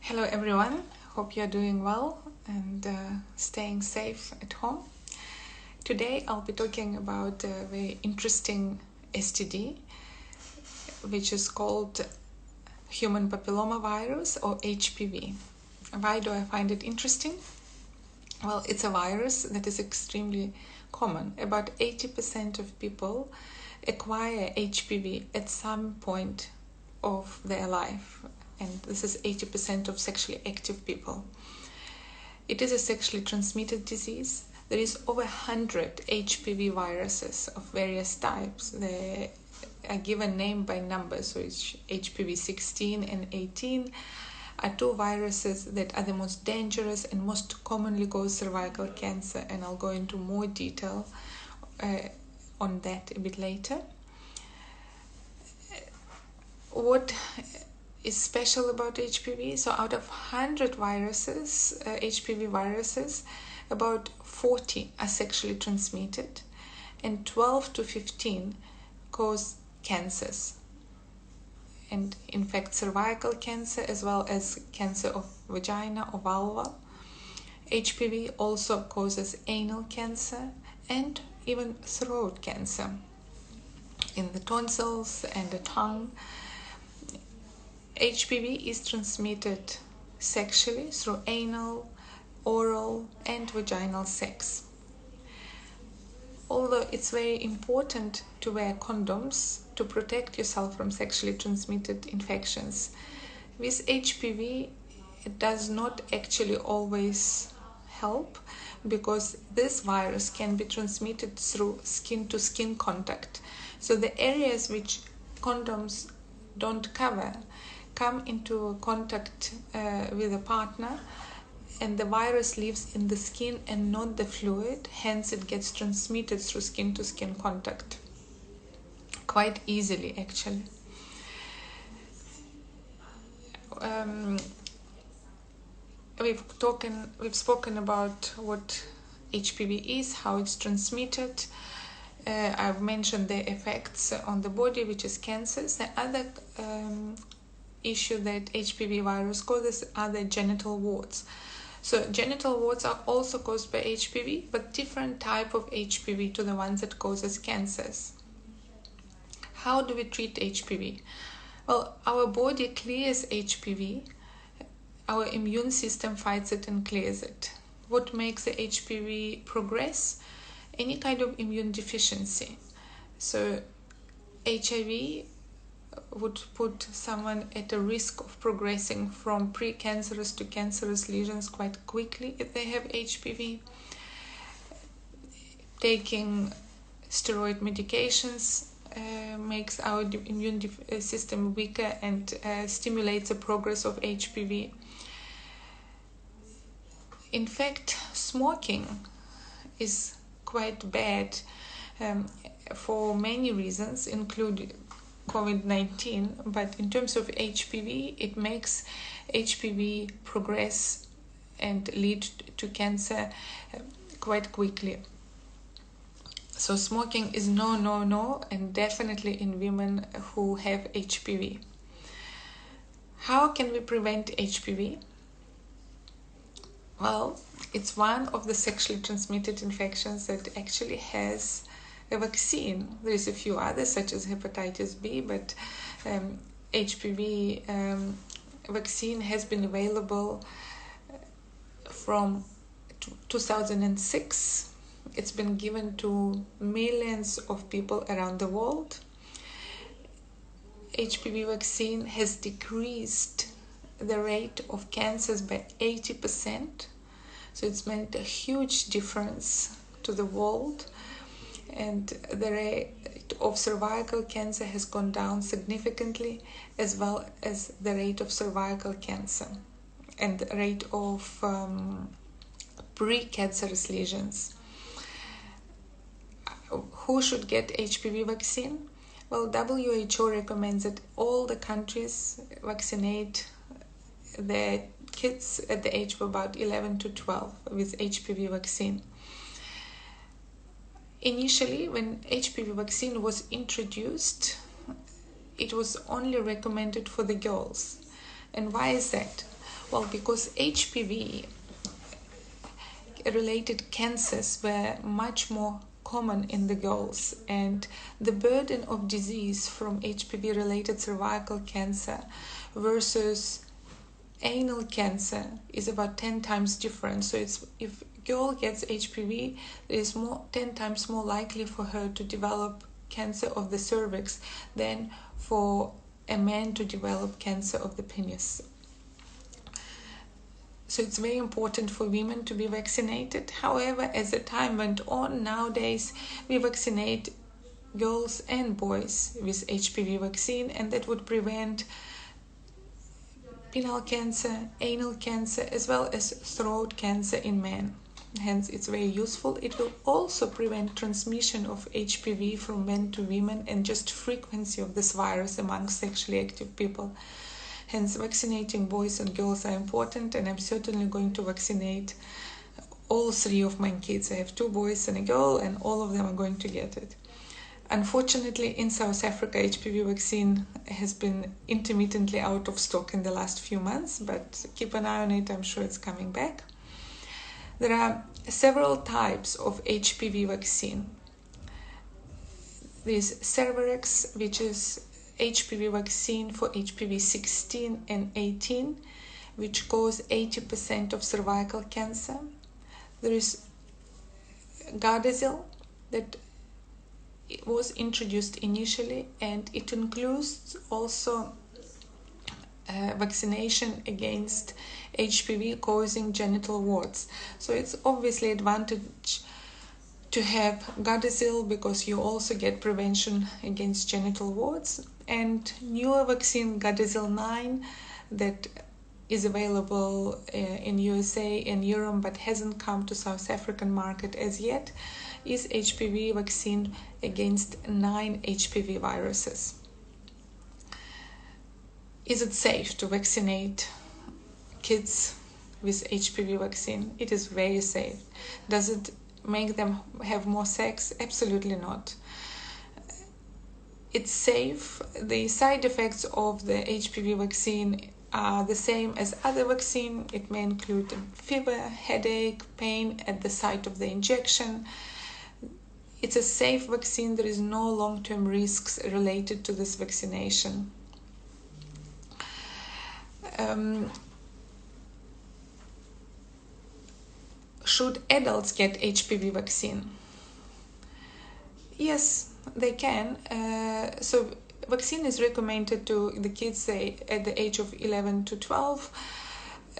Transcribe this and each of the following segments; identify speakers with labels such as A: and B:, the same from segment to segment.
A: Hello everyone, hope you're doing well and staying safe at home. Today I'll be talking about a very interesting STD, which is called human papillomavirus or HPV. Why do I find it interesting? Well, it's a virus that is extremely common. About 80% of people acquire HPV at some point of their life. And this is 80% of sexually active people. It is a sexually transmitted disease. There is over 100 HPV viruses of various types. They are given name by number, so it's HPV 16 and 18 are two viruses that are the most dangerous and most commonly cause cervical cancer, and I'll go into more detail on that a bit later. What is special about HPV? So out of 100 viruses, HPV viruses, about 40 are sexually transmitted and 12 to 15 cause cancers, and in fact cervical cancer as well as cancer of vagina or vulva. HPV also causes anal cancer and even throat cancer in the tonsils and the tongue. HPV is transmitted sexually through anal, oral, and vaginal sex. Although it's very important to wear condoms to protect yourself from sexually transmitted infections, with HPV it does not actually always help, because this virus can be transmitted through skin-to-skin contact. So the areas which condoms don't cover come into contact with a partner, and the virus lives in the skin and not the fluid, hence it gets transmitted through skin-to-skin contact quite easily actually. We've spoken about what HPV is, how it's transmitted. I've mentioned the effects on the body, which is cancers. The other issue that HPV virus causes are the genital warts. So genital warts are also caused by HPV, but different type of HPV to the ones that causes cancers. How do we treat HPV? Well, our body clears HPV. Our immune system fights it and clears it. What makes the HPV progress? Any kind of immune deficiency. So HIV would put someone at a risk of progressing from precancerous to cancerous lesions quite quickly if they have HPV. Taking steroid medications makes our immune system weaker and stimulates the progress of HPV. In fact, smoking is quite bad for many reasons, including COVID-19, but in terms of HPV, it makes HPV progress and lead to cancer quite quickly. So smoking is no, and definitely in women who have HPV. How can we prevent HPV? Well, it's one of the sexually transmitted infections that actually has a vaccine. There's a few others such as hepatitis B, but HPV vaccine has been available from 2006. It's been given to millions of people around the world. HPV vaccine has decreased the rate of cancers by 80%. So it's made a huge difference to the world. And the rate of cervical cancer has gone down significantly, as well as the rate of cervical cancer and the rate of precancerous lesions. Who should get HPV vaccine? Well, WHO recommends that all the countries vaccinate their kids at the age of about 11 to 12 with HPV vaccine. Initially, when HPV vaccine was introduced, it was only recommended for the girls. And why is that? Well, because HPV related cancers were much more common in the girls, and the burden of disease from HPV related cervical cancer versus anal cancer is about 10 times different. So if a girl gets HPV, it is 10 times more likely for her to develop cancer of the cervix than for a man to develop cancer of the penis. So it's very important for women to be vaccinated. However, as the time went on, nowadays we vaccinate girls and boys with HPV vaccine, and that would prevent penile cancer, anal cancer, as well as throat cancer in men. Hence, it's very useful. It will also prevent transmission of HPV from men to women and just frequency of this virus among sexually active people. Hence, vaccinating boys and girls are important, and I'm certainly going to vaccinate all 3 of my kids. I have 2 boys and a girl, and all of them are going to get it. Unfortunately, in South Africa, HPV vaccine has been intermittently out of stock in the last few months, but keep an eye on it. I'm sure it's coming back. There are several types of HPV vaccine. There's Cervarix, which is HPV vaccine for HPV 16 and 18, which cause 80% of cervical cancer. There is Gardasil that was introduced initially, and it includes also vaccination against HPV causing genital warts. So it's obviously advantage to have Gardasil because you also get prevention against genital warts. And newer vaccine, Gardasil 9, that is available in USA and Europe but hasn't come to South African market as yet, is HPV vaccine against 9 HPV viruses. Is it safe to vaccinate kids with HPV vaccine? It is very safe. Does it make them have more sex? Absolutely not. It's safe. The side effects of the HPV vaccine are the same as other vaccine. It may include fever, headache, pain at the site of the injection. It's a safe vaccine. There is no long-term risks related to this vaccination. Should adults get HPV vaccine? Yes, they can. So vaccine is recommended to the kids at the age of 11 to 12.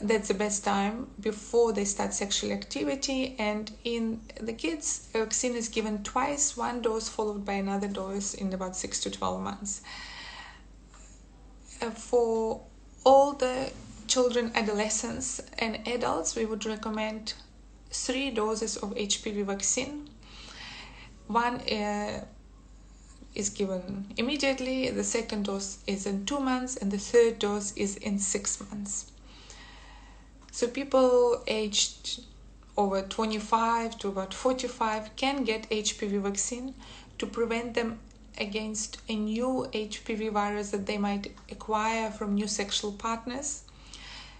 A: That's the best time before they start sexual activity. And in the kids, a vaccine is given twice, 1 dose followed by another dose in about 6 to 12 months. For all the children, adolescents, and adults, we would recommend 3 doses of HPV vaccine. 1 is given immediately, the 2nd dose is in 2 months, and the 3rd dose is in 6 months. So people aged over 25 to about 45 can get HPV vaccine to prevent them against a new HPV virus that they might acquire from new sexual partners.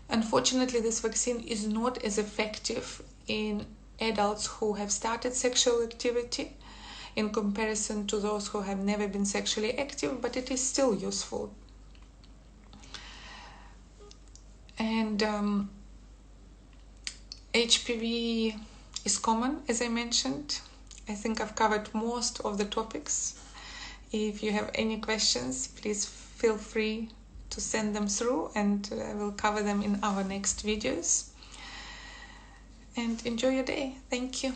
A: Unfortunately, this vaccine is not as effective in adults who have started sexual activity in comparison to those who have never been sexually active, but it is still useful. And HPV is common, as I mentioned. I think I've covered most of the topics. If you have any questions, please feel free to send them through, and I will cover them in our next videos. And enjoy your day. Thank you.